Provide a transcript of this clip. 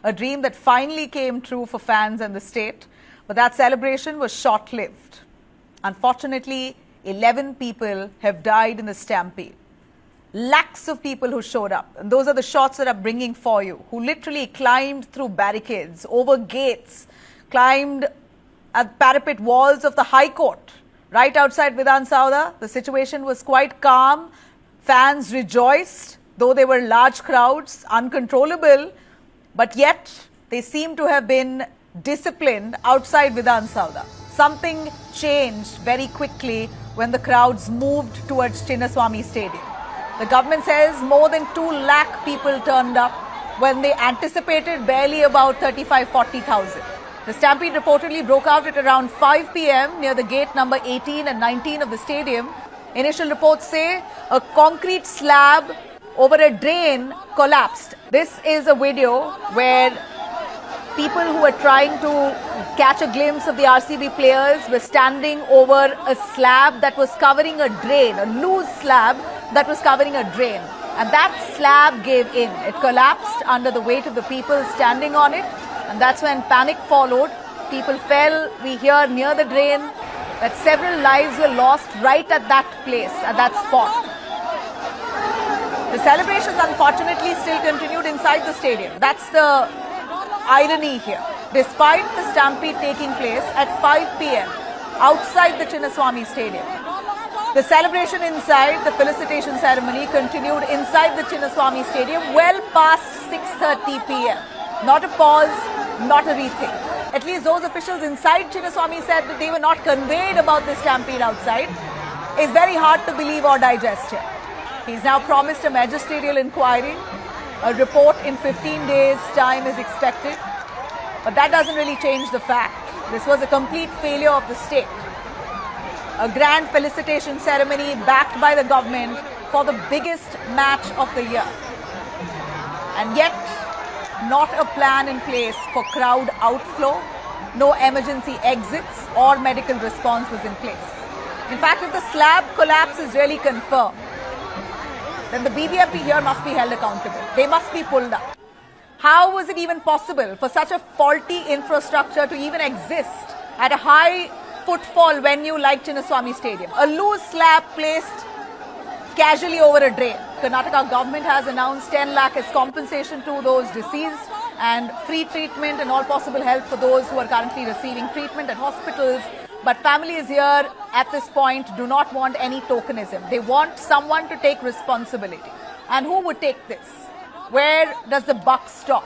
a dream that finally came true for fans and the state. But that celebration was short-lived. Unfortunately, 11 people have died in the stampede. Lakhs of people who showed up, and those are the shots that I'm bringing for you, who literally climbed through barricades, over gates, climbed at parapet walls of the High Court. Right outside Vidhan Sauda, the situation was quite calm. Fans rejoiced, though they were large crowds, uncontrollable, but yet they seem to have been disciplined outside Vidhan Sauda. Something changed very quickly when the crowds moved towards Chinnaswamy Stadium. The government says more than 2 lakh people turned up when they anticipated barely about 35-40,000. The stampede reportedly broke out at around 5 p.m. near the gate number 18 and 19 of the stadium. Initial reports say a concrete slab over a drain collapsed. This is a video where people who were trying to catch a glimpse of the RCB players were standing over a slab that was covering a drain, a loose slab that was covering a drain. And that slab gave in. It collapsed under the weight of the people standing on it. And that's when panic followed. People fell. We hear near the drain that several lives were lost right at that place, at that spot. The celebrations unfortunately still continued inside the stadium. That's the irony here. Despite the stampede taking place at 5 p.m. outside the Chinnaswamy Stadium, the celebration inside, the felicitation ceremony continued inside the Chinnaswamy Stadium well past 6:30 p.m. Not a pause, not a rethink. At least those officials inside Chinnaswamy said that they were not conveyed about the stampede outside. It's very hard to believe or digest here. He's now promised a magisterial inquiry. A report in 15 days' time is expected. But that doesn't really change the fact. This was a complete failure of the state. A grand felicitation ceremony backed by the government for the biggest match of the year. And yet, not a plan in place for crowd outflow, no emergency exits or medical response was in place. In fact, if the slab collapse is really confirmed, then the BBMP here must be held accountable. They must be pulled up. How was it even possible for such a faulty infrastructure to even exist at a high footfall venue like Chinnaswamy Stadium? A loose slab placed casually over a drain. Karnataka government has announced 10 lakh as compensation to those deceased and free treatment and all possible help for those who are currently receiving treatment at hospitals. But families here at this point do not want any tokenism. They want someone to take responsibility. And who would take this? Where does the buck stop?